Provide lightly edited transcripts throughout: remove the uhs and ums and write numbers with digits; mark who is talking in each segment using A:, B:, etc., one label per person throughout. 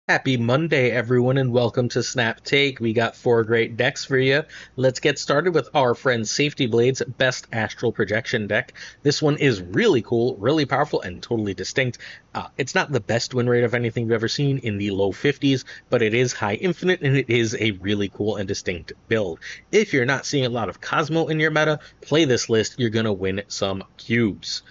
A: Happy Monday, everyone, and welcome to Snap Take. We got four great decks for you. Let's get started with our friend Safety Blade's best astral projection deck. This one is really cool, really powerful, and totally distinct. It's not the best win rate of anything you've ever seen in the low 50s, but it is high infinite, and it is a really cool and distinct build. If you're not seeing a lot of Cosmo in your meta, play this list. You're going to win some cubes.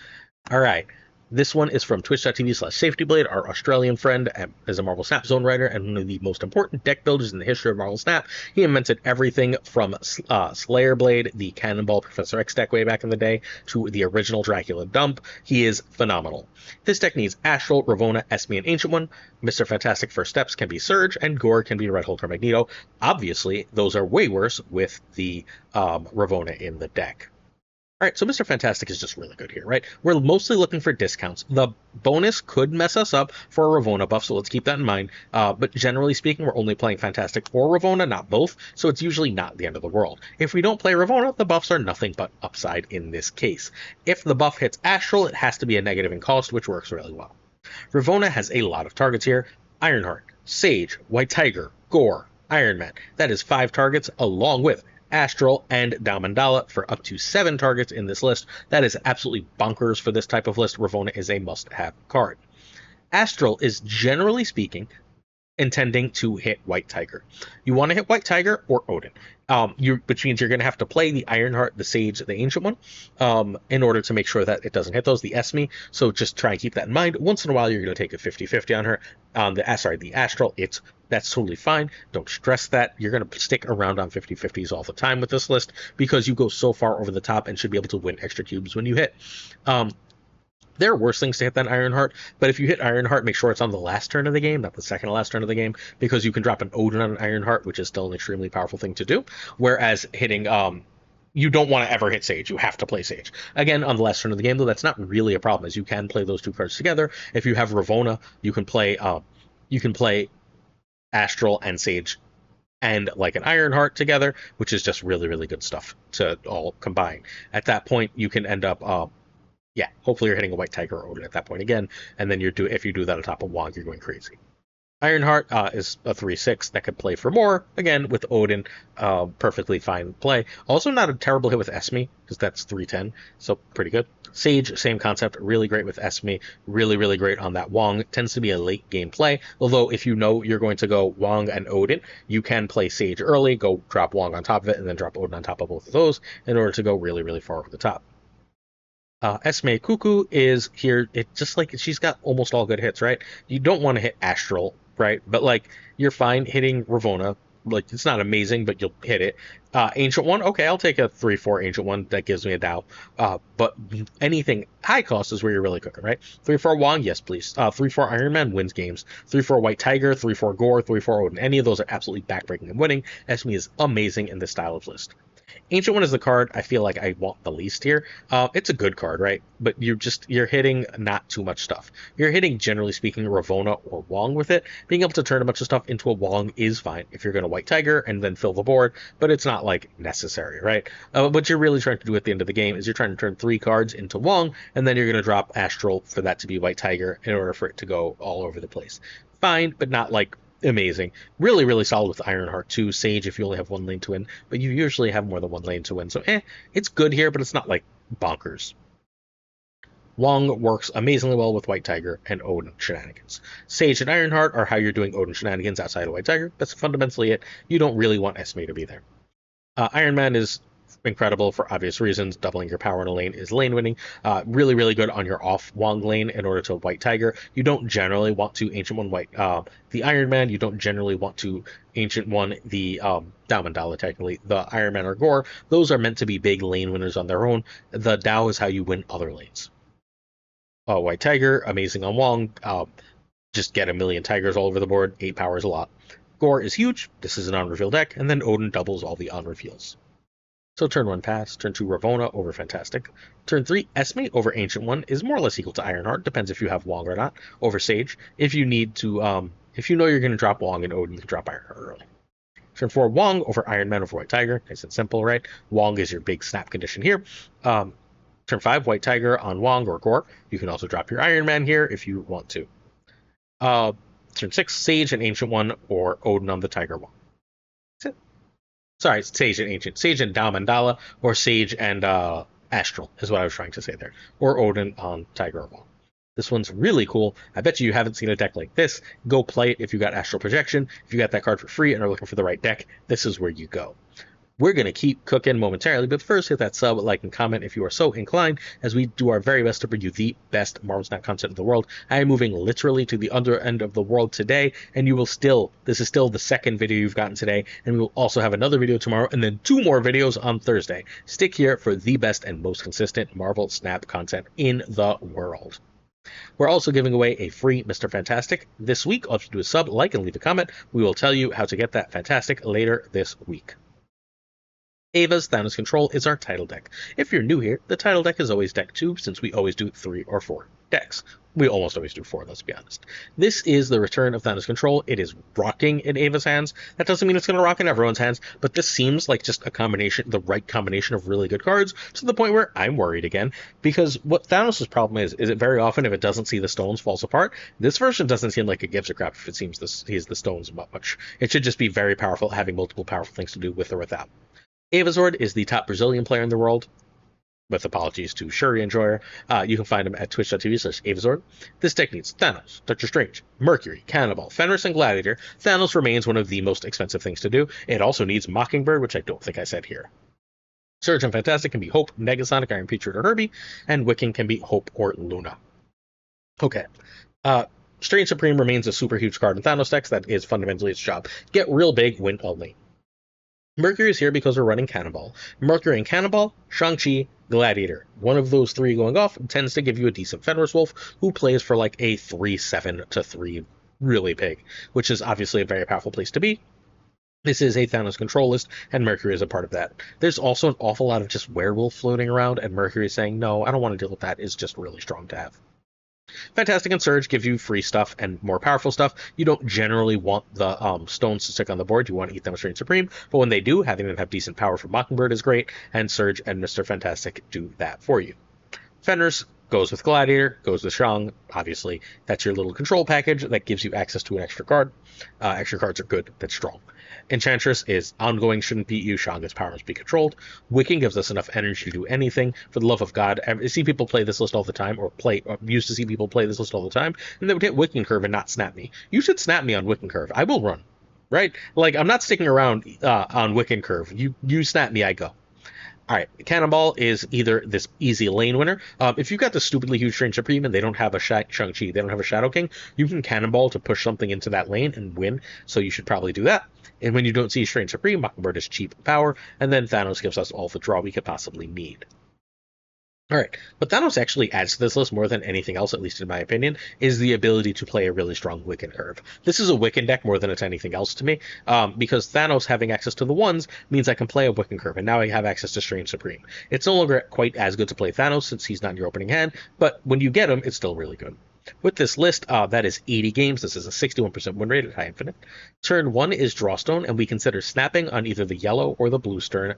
A: All right. This one is from twitch.tv/safetyblade. Our Australian friend is a Marvel Snap zone writer and one of the most important deck builders in the history of Marvel Snap. He invented everything from Slayer Blade, the Cannonball Professor X deck way back in the day, to the original Dracula dump. He is phenomenal. This deck needs Astral, Ravonna, Esme, and Ancient One. Mr. Fantastic First Steps can be Surge, and Gore can be Red Hulk or Magneto. Obviously, those are way worse with the Ravonna in the deck. All right, so Mr. Fantastic is just really good here, right? We're mostly looking for discounts. The bonus could mess us up for a Ravonna buff, so let's keep that in mind. But generally speaking, we're only playing Fantastic or Ravonna, not both, so it's usually not the end of the world. If we don't play Ravonna, the buffs are nothing but upside in this case. If the buff hits Astral, it has to be a negative in cost, which works really well. Ravonna has a lot of targets here. Ironheart, Sage, White Tiger, Gore, Iron Man. That is 5 targets, along with Astral, and Dalmandala for up to 7 targets in this list. That is absolutely bonkers for this type of list. Ravonna is a must-have card. Astral is, generally speaking, intending to hit White Tiger. You want to hit White Tiger or Odin. Which means you're going to have to play the Ironheart, the Sage, the Ancient One, in order to make sure that it doesn't hit those, the Esme. So just try and keep that in mind. Once in a while, you're going to take a 50-50 on her. The Astral, that's totally fine. Don't stress that. You're going to stick around on 50-50s all the time with this list because you go so far over the top and should be able to win extra cubes when you hit. There are worse things to hit than Ironheart, but if you hit Ironheart, make sure it's on the last turn of the game, not the second to last turn of the game, because you can drop an Odin on an Ironheart, which is still an extremely powerful thing to do. Whereas hitting, you don't want to ever hit Sage. You have to play Sage. Again, on the last turn of the game, though, that's not really a problem, as you can play those two cards together. If you have Ravonna, you can play Astral and Sage and like an Ironheart together, which is just really, really good stuff to all combine. At that point, you can end up yeah, hopefully you're hitting a White Tiger or Odin at that point again, and then if you do that on top of Wong, you're going crazy. Ironheart is a 3/6 that could play for more, again, with Odin, perfectly fine play. Also not a terrible hit with Esme, because that's 3/10, so pretty good. Sage, same concept, really great with Esme, really, really great on that Wong. Tends to be a late game play, although if you know you're going to go Wong and Odin, you can play Sage early, go drop Wong on top of it, and then drop Odin on top of both of those in order to go really, really far over the top. Esme Cuckoo is here. It's just like she's got almost all good hits, right? You don't want to hit Astral, right? But like you're fine hitting Ravonna. Like it's not amazing, but you'll hit it. Ancient One, okay, I'll take a 3/4 Ancient One. That gives me a Dow. But anything high cost is where you're really cooking, right? 3/4 Wong, yes, please. 3/4 Iron Man wins games. 3/4 White Tiger, 3/4 Gore, 3/4 Odin. Any of those are absolutely backbreaking and winning. Esme is amazing in this style of list. Ancient One is the card I feel like I want the least here. It's a good card, right? But you're hitting not too much stuff. You're hitting, generally speaking, Ravonna or Wong with it. Being able to turn a bunch of stuff into a Wong is fine if you're going to White Tiger and then fill the board, but it's not like necessary, right? What you're really trying to do at the end of the game is you're trying to turn 3 cards into Wong, and then you're going to drop Astral for that to be White Tiger in order for it to go all over the place. Fine, but not like amazing. Really, really solid with Ironheart too. Sage if you only have 1 lane to win, but you usually have more than 1 lane to win. So it's good here, but it's not like bonkers. Wong works amazingly well with White Tiger and Odin shenanigans. Sage and Ironheart are how you're doing Odin shenanigans outside of White Tiger. That's fundamentally it. You don't really want Esme to be there. Iron Man is incredible for obvious reasons. Doubling your power in a lane is lane winning. Really, really good on your off Wong lane in order to White Tiger. You don't generally want to Ancient One the Iron Man. You don't generally want to Ancient One the Dalmandala, technically. The Iron Man or Gore. Those are meant to be big lane winners on their own. The Dow is how you win other lanes. White Tiger, amazing on Wong. Just get a million Tigers all over the board. 8 power is a lot. Gore is huge. This is an on-reveal deck. And then Odin doubles all the on-reveals. So turn 1 pass, turn 2 Ravonna over Fantastic. Turn 3 Esme over Ancient One is more or less equal to Ironheart, depends if you have Wong or not, over Sage. If you need to, if you know you're going to drop Wong and Odin, you can drop Ironheart early. Turn 4 Wong over Iron Man over White Tiger, nice and simple, right? Wong is your big snap condition here. Turn 5 White Tiger on Wong or Gore. You can also drop your Iron Man here if you want to. Turn 6, Sage and Ancient one, or Odin on the Tiger one. That's it. Sorry, Sage and Ancient. Sage and Dalmandala, or Sage and Astral is what I was trying to say there. Or Odin on Tiger one. This one's really cool. I bet you haven't seen a deck like this. Go play it if you got Astral Projection. If you got that card for free and are looking for the right deck, this is where you go. We're going to keep cooking momentarily, but first hit that sub, like, and comment if you are so inclined, as we do our very best to bring you the best Marvel Snap content in the world. I am moving literally to the other end of the world today, and you will still, this is still the second video you've gotten today, and we will also have another video tomorrow, and then 2 more videos on Thursday. Stick here for the best and most consistent Marvel Snap content in the world. We're also giving away a free Mr. Fantastic this week. All you have to do is sub, like, and leave a comment. We will tell you how to get that Fantastic later this week. Ava's Thanos Control is our title deck. If you're new here, the title deck is always deck 2, since we always do 3 or 4 decks. We almost always do 4, let's be honest. This is the return of Thanos Control. It is rocking in Ava's hands. That doesn't mean it's going to rock in everyone's hands, but this seems like just a combination, the right combination of really good cards, to the point where I'm worried again, because what Thanos' problem is it very often, if it doesn't see the stones, falls apart. This version doesn't seem like it gives a crap if it seems sees the stones much. It should just be very powerful, having multiple powerful things to do with or without. Avazord is the top Brazilian player in the world, with apologies to Shuri and Joyer. You can find him at twitch.tv/Avazord. This deck needs Thanos, Doctor Strange, Mercury, Cannonball, Fenris, and Gladiator. Thanos remains one of the most expensive things to do. It also needs Mockingbird, which I don't think I said here. Surge and Fantastic can be Hope, Negasonic, Iron Patriot, or Herbie, and Wiccan can be Hope or Luna. Okay. Strange Supreme remains a super huge card in Thanos decks. That is fundamentally its job. Get real big, win only. Mercury is here because we're running Cannonball. Mercury and Cannonball, Shang-Chi, Gladiator. One of those 3 going off tends to give you a decent Fenris Wolf, who plays for like a 3/7 to 3 really big, which is obviously a very powerful place to be. This is a Thanos Control list, and Mercury is a part of that. There's also an awful lot of just werewolf floating around, and Mercury saying, no, I don't want to deal with that, is just really strong to have. Fantastic and Surge give you free stuff and more powerful stuff. You don't generally want the stones to stick on the board. You want to eat them with Strange Supreme, but when they do, having them have decent power from Mockingbird is great, and Surge and Mr. Fantastic do that for you. Fenris goes with Gladiator, goes with Shang, obviously. That's your little control package that gives you access to an extra card. Extra cards are good, that's strong. Enchantress is ongoing, shouldn't beat you. Shang, its power must be controlled. Wiccan gives us enough energy to do anything. For the love of God, I see people play this list all the time, or used to see people play this list all the time, and they would hit Wiccan Curve and not snap me. You should snap me on Wiccan Curve. I will run, right? Like, I'm not sticking around on Wiccan Curve. You snap me, I go. All right, Cannonball is either this easy lane winner. If you've got the stupidly huge Strange Supreme and they don't have a Shang-Chi, they don't have a Shadow King, you can Cannonball to push something into that lane and win, so you should probably do that. And when you don't see Strange Supreme, Mockingbird is cheap power, and then Thanos gives us all the draw we could possibly need. Alright, what Thanos actually adds to this list more than anything else, at least in my opinion, is the ability to play a really strong Wiccan Curve. This is a Wiccan deck more than it's anything else to me, because Thanos having access to the ones means I can play a Wiccan Curve, and now I have access to Strange Supreme. It's no longer quite as good to play Thanos since he's not in your opening hand, but when you get him, it's still really good. With this list, that is 80 games. This is a 61% win rate at high infinite. Turn 1 is Drawstone, and we consider snapping on either the yellow or the blue stone,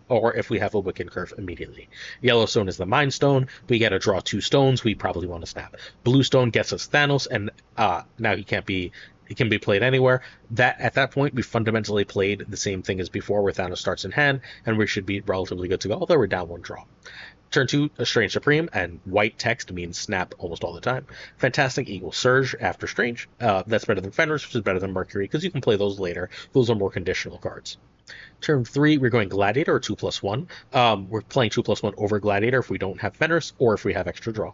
A: or if we have a Wiccan Curve immediately. Yellowstone is the Mind Stone. We get to draw 2 stones. We probably want to snap. Blue Stone gets us Thanos, and now he can be played anywhere. At that point, we fundamentally played the same thing as before, where Thanos starts in hand, and we should be relatively good to go, although we're down 1 draw. Turn 2, a Strange Supreme, and white text means snap almost all the time. Fantastic equals Surge after Strange. That's better than Fenris, which is better than Mercury, because you can play those later. Those are more conditional cards. Turn 3, we're going Gladiator, or 2+1. We're playing 2+1 over Gladiator if we don't have Fenris, or if we have extra draw.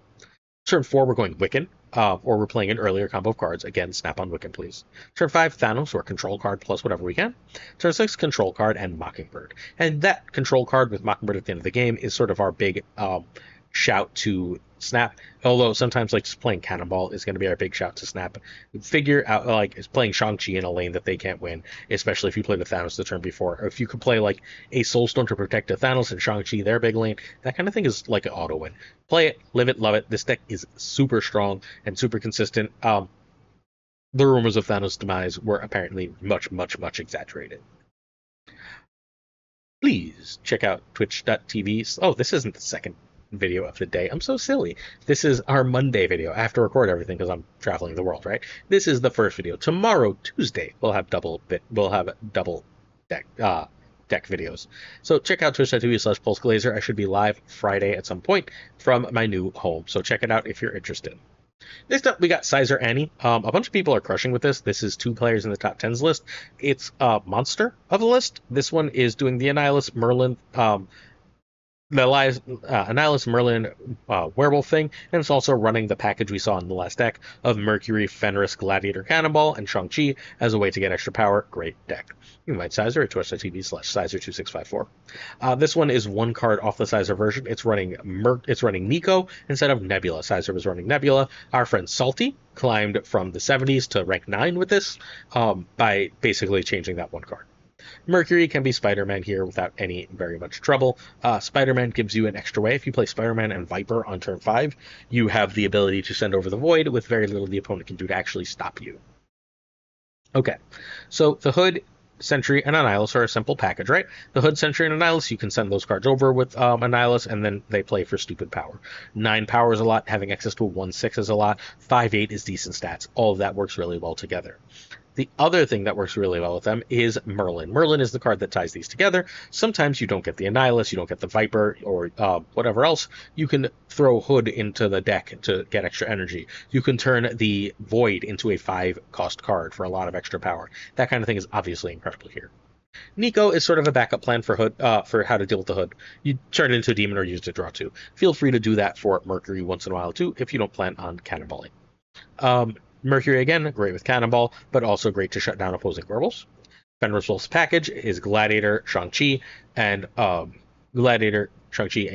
A: Turn 4, we're going Wiccan, or we're playing an earlier combo of cards. Again, snap on Wiccan, please. Turn 5, Thanos, or control card plus whatever we can. Turn 6, control card and Mockingbird. And that control card with Mockingbird at the end of the game is sort of our big shout to snap. Although sometimes like just playing Cannonball is going to be our big shout to snap. Figure out like it's playing Shang-Chi in a lane that they can't win, especially if you play the Thanos the turn before. Or if you could play like a Soulstone to protect a Thanos and Shang-Chi their big lane, that kind of thing is like an auto win. Play it, live it, love it. This deck is super strong and super consistent. The rumors of Thanos' demise were apparently much exaggerated. Please check out twitch.tv. Oh, this isn't the second video of the day. I'm so silly. This is our Monday video. I have to record everything because I'm traveling the world, right? This is the first video. Tomorrow, Tuesday, we'll have double deck deck videos. So check out twitch.tv/PulseGlazer. I should be live Friday at some point from my new home. So check it out if you're interested. Next up, we got Sizer Annie. A bunch of people are crushing with this. This is 2 players in the top 10s list. It's a monster of the list. This one is doing the Annihilus Merlin Annihilus Merlin werewolf thing, and it's also running the package we saw in the last deck of Mercury, Fenris, Gladiator Cannonball, and Shang-Chi as a way to get extra power. Great deck. You can find Sizer at twitch.tv/Sizer2654. This one is 1 card off the Sizer version. It's running Nico instead of Nebula. Sizer was running Nebula. Our friend Salty climbed from the 70s to rank 9 with this by basically changing that 1 card. Mercury can be Spider-Man here without any very much trouble. Spider-Man gives you an extra way. If you play Spider-Man and Viper on turn 5, you have the ability to send over the Void with very little the opponent can do to actually stop you. Okay, so the Hood, Sentry, and Annihilus are a simple package, right? The Hood, Sentry, and Annihilus, you can send those cards over with Annihilus, and then they play for stupid power. 9 power is a lot. Having access to a 1/6 is a lot. 5/8 is decent stats. All of that works really well together. The other thing that works really well with them is Merlin. Merlin is the card that ties these together. Sometimes you don't get the Annihilus, you don't get the Viper, or whatever else. You can throw Hood into the deck to get extra energy. You can turn the Void into a 5-cost card for a lot of extra power. That kind of thing is obviously incredible here. Nico is sort of a backup plan for Hood, for how to deal with the Hood. You turn it into a demon or use it to draw 2. Feel free to do that for Mercury once in a while too, if you don't plan on cannonballing. Mercury, again, great with Cannonball, but also great to shut down opposing werewolves. Fenris Wolf's package is Gladiator, Shang-Chi, and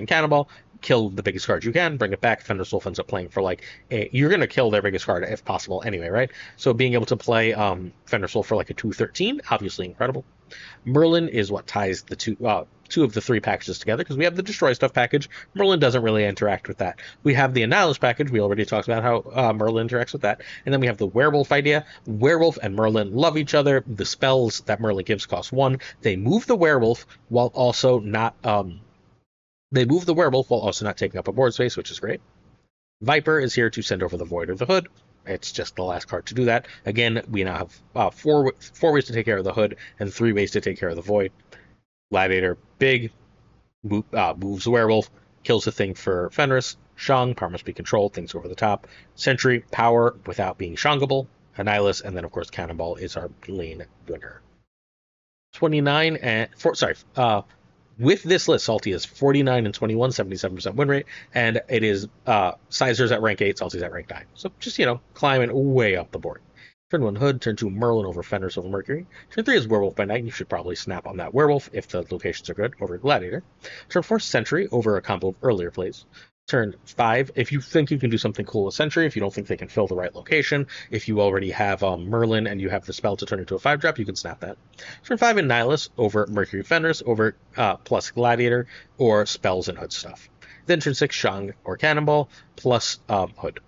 A: Cannonball. Kill the biggest card you can, bring it back. Fenris Wolf ends up playing for you're going to kill their biggest card if possible anyway, right? So being able to play Fenris Wolf for like a 2/13, obviously incredible. Merlin is what ties the two of the 3 packages together, because we have the Destroy Stuff package. Merlin doesn't really interact with that. We have the Annihilus package. We already talked about how Merlin interacts with that. And then we have the Werewolf idea. Werewolf and Merlin love each other. The spells that Merlin gives cost 1. They move the Werewolf while also not taking up a board space, which is great. Viper is here to send over the Void or the Hood. It's just the last card to do that. Again, we now have 4 ways to take care of the Hood and 3 ways to take care of the Void. Gladiator, big, moves the Werewolf, kills the thing for Fenris. Shang, power must be controlled, things over the top. Sentry, power without being Shangable. Annihilus, and then of course Cannonball is our lane winner. 29 and with this list, Salty is 49 and 21, 77% win rate, and it is Sizer's at rank 8, Salty's at rank 9. So just, climbing way up the board. Turn 1 Hood, turn 2 Merlin over Fenris over Mercury. Turn 3 is Werewolf by Night. You should probably snap on that Werewolf if the locations are good over Gladiator. Turn 4 Sentry over a combo of earlier plays. Turn 5, if you think you can do something cool with Sentry, if you don't think they can fill the right location, if you already have Merlin and you have the spell to turn into a 5-drop, you can snap that. Turn 5 Annihilus over Mercury Fenris over plus Gladiator or spells and Hood stuff. Then turn 6 Shang or Cannonball plus Hood.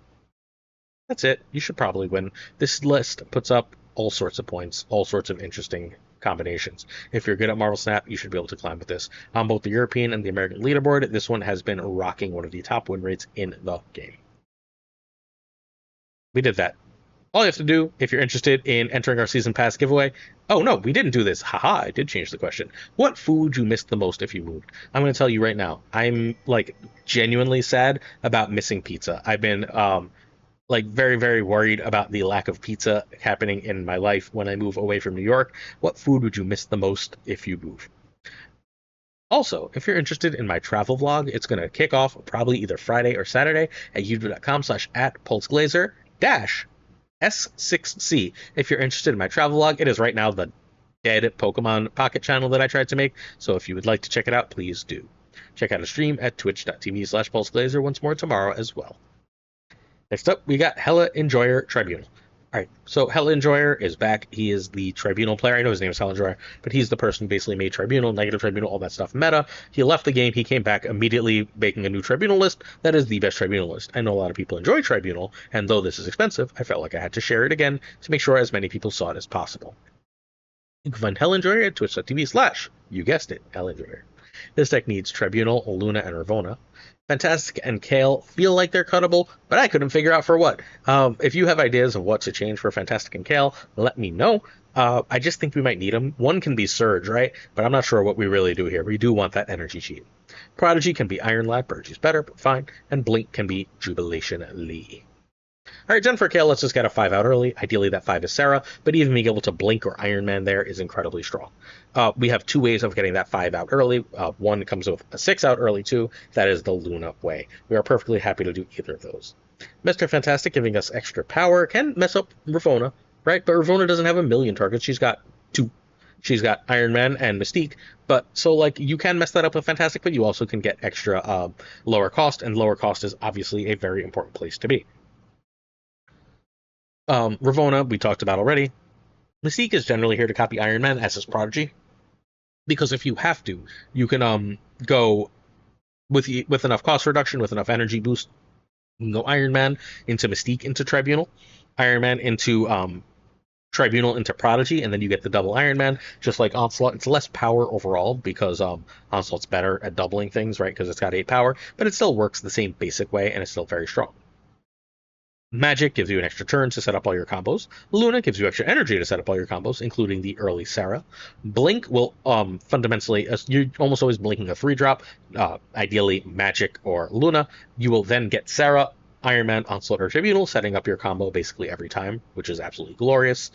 A: That's it. You should probably win. This list puts up all sorts of points, all sorts of interesting combinations. If you're good at Marvel Snap, you should be able to climb with this. On both the European and the American leaderboard, this one has been rocking one of the top win rates in the game. We did that. All you have to do, if you're interested in entering our Season Pass giveaway... Oh, no, we didn't do this. Haha, I did change the question. What food you missed the most if you moved? I'm going to tell you right now. I'm, genuinely sad about missing pizza. I've been... very, very worried about the lack of pizza happening in my life when I move away from New York. What food would you miss the most if you move? Also, if you're interested in my travel vlog, it's going to kick off probably either Friday or Saturday at youtube.com/@pulseglazer-S6C. If you're interested in my travel vlog, it is right now the dead Pokemon Pocket channel that I tried to make, so if you would like to check it out, please do. Check out a stream at twitch.tv/pulseglazer once more tomorrow as well. Next up, we got Hela Enjoyer Tribunal. Alright, so Hela Enjoyer is back. He is the Tribunal player. I know his name is Hela Enjoyer, but he's the person who basically made Tribunal, Negative Tribunal, all that stuff meta. He left the game, he came back immediately making a new Tribunal list. That is the best Tribunal list. I know a lot of people enjoy Tribunal, and though this is expensive, I felt like I had to share it again to make sure as many people saw it as possible. You can find Hela Enjoyer at twitch.tv/, you guessed it, Hela Enjoyer. This deck needs Tribunal, Luna, and Ravonna. Fantastic and Kale feel like they're cuttable, but I couldn't figure out for what. If you have ideas of what to change for Fantastic and Kale, let me know. I just think we might need them. One can be Surge, right? But I'm not sure what we really do here. We do want that energy cheat. Prodigy can be Iron Lad, Prodigy's better, but fine. And Blink can be Jubilation Lee. All right, Jen for Kale, let's just get a 5 out early. Ideally, that 5 is Sarah, but even being able to Blink or Iron Man there is incredibly strong. We have 2 ways of getting that 5 out early. One comes with a 6 out early, too. That is the Luna way. We are perfectly happy to do either of those. Mr. Fantastic giving us extra power can mess up Ravonna, right? But Ravonna doesn't have a million targets. She's got 2. She's got Iron Man and Mystique, but so like you can mess that up with Fantastic, but you also can get extra lower cost, and lower cost is obviously a very important place to be. Ravonna, we talked about already. Mystique is generally here to copy Iron Man as his Prodigy, because if you have to, you can go with enough cost reduction, with enough energy boost. You can go Iron Man into Mystique into Tribunal, Iron Man into Tribunal into Prodigy, and then you get the double Iron Man, just like Onslaught. It's less power overall because Onslaught's better at doubling things, right? Because it's got 8 power, but it still works the same basic way, and it's still very strong. Magic gives you an extra turn to set up all your combos. Luna gives you extra energy to set up all your combos, including the early Sarah. Blink will fundamentally, you're almost always blinking a 3-drop, ideally Magic or Luna. You will then get Sarah, Iron Man, Onslaught, or Tribunal, setting up your combo basically every time, which is absolutely glorious.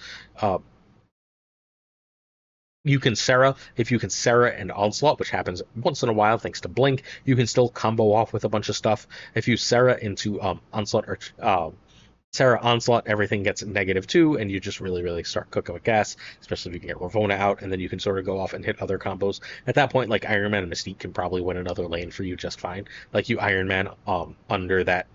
A: You can Sarah, if you can Sarah and Onslaught, which happens once in a while thanks to Blink, you can still combo off with a bunch of stuff. If you Sarah into Onslaught or Sarah Onslaught, everything gets -2, and you just really start cooking with gas, especially if you can get Ravonna out, and then you can sort of go off and hit other combos. At that point, like Iron Man and Mystique can probably win another lane for you just fine. Like you Iron Man under that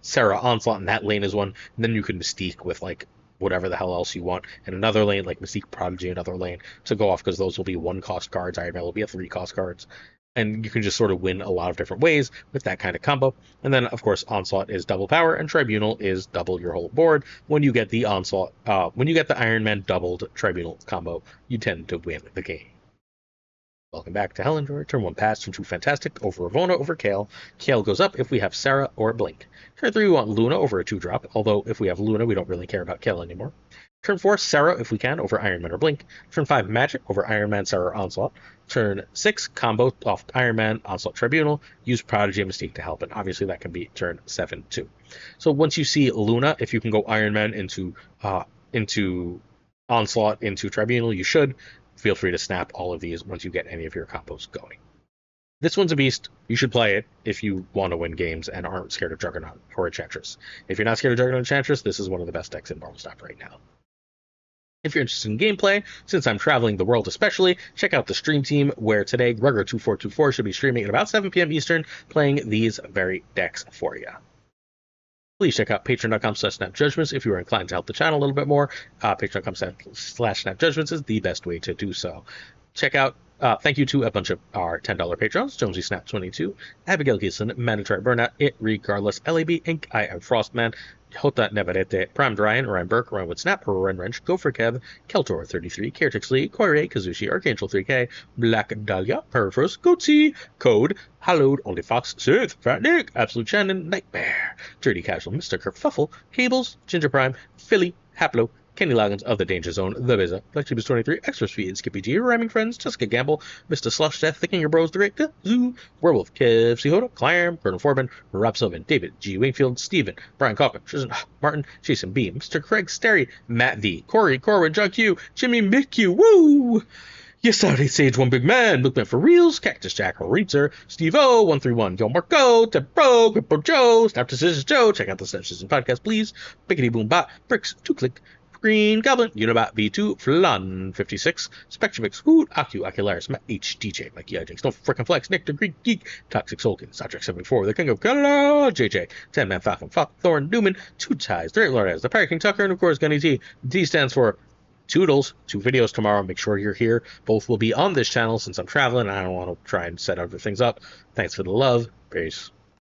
A: Sarah Onslaught, and that lane is one, and then you can Mystique with like whatever the hell else you want in another lane, like Mystique Prodigy another lane to go off, because those will be 1-cost cards. Iron Man will be a 3-cost cards. And you can just sort of win a lot of different ways with that kind of combo. And then, of course, Onslaught is double power, and Tribunal is double your whole board. When you get the Onslaught, when you get the Iron Man doubled Tribunal combo, you tend to win the game. Welcome back to Hellinger. Turn 1 pass, turn 2 Fantastic over Ravonna over Kale. Kale goes up if we have Sarah or Blink. Turn 3 we want Luna over a 2-drop, although if we have Luna we don't really care about Kale anymore. Turn 4 Sarah if we can over Iron Man or Blink. Turn 5 Magic over Iron Man, Sarah or Onslaught. Turn 6 combo off Iron Man, Onslaught, Tribunal. Use Prodigy and Mystique to help, and obviously that can be turn 7 too. So once you see Luna, if you can go Iron Man into Onslaught into Tribunal, you should. Feel free to snap all of these once you get any of your combos going. This one's a beast. You should play it if you want to win games and aren't scared of Juggernaut or Enchantress. If you're not scared of Juggernaut and Enchantress, this is one of the best decks in Marvel Snap right now. If you're interested in gameplay, since I'm traveling the world especially, check out the stream team, where today Gregor2424 should be streaming at about 7 p.m. Eastern, playing these very decks for you. Please check out patreon.com/snapjudgments if you are inclined to help the channel a little bit more. Patreon.com/snapjudgments is the best way to do so. Check out, thank you to a bunch of our $10 patrons: Jonesy Snap 22, Abigail Gleason, Mandatory Burnout, It Regardless, LAB Inc., I Am Frostman, Jota Nevarete, Primed Ryan, Ryan Burke, Ryan Wood Snap, Ren Wrench, Gopher Kev, Keltor 33, Caretix Lee, Koire, Kazushi, Archangel 3K, Black Dahlia, Perifrost, Goatsy, Code, Hallowed, Only Fox, Sith, Fat Nick, Absolute Shannon, Nightmare, Dirty Casual, Mr. Kerfuffle, Cables, Ginger Prime, Philly, Haplo, Kenny Loggins of the Danger Zone, The Biza, Black Tubes 23, Extra Speed, Skippy G, Rhyming Friends, Jessica Gamble, Mr. Slush Death, Thinking Your Bros, The Great Zoo, Werewolf, Kev, Hoda, Clam, Colonel Forbin, Rob Sylvan, David G. Wingfield, Steven, Brian Calkin, Tristan Martin, Jason B, Mr. Craig Sterry, Matt V, Corey, Corwin, John Q, Jimmy McQ, woo! Yes, Saturday Sage, One Big Man, Bookman for Reals, Cactus Jack, Reader, Steve O, 131, Gil Marco, Ted Bro, Grippo Joe, Snap Decisions Joe, check out the Snap Decisions podcast, please, Biggity Boom Bot, Bricks, 2-Click, Green Goblin, Unibot V2, Flan 56, Spectrumix, Hoot, Aku, Akularis, Matt H, DJ, Mikey Ijinx, No Frickin' Flex, Nick the Greek Geek, Toxic Soulkin, Soundtrack 74, The King of Canada, JJ, 10 Man Falcon, Fuck, Thorn, Newman, Two Ties, The Great Lord as the Pirate King Tucker, and of course Gunny T. D stands for Toodles. 2 videos tomorrow. Make sure you're here. Both will be on this channel since I'm traveling and I don't want to try and set other things up. Thanks for the love. Peace.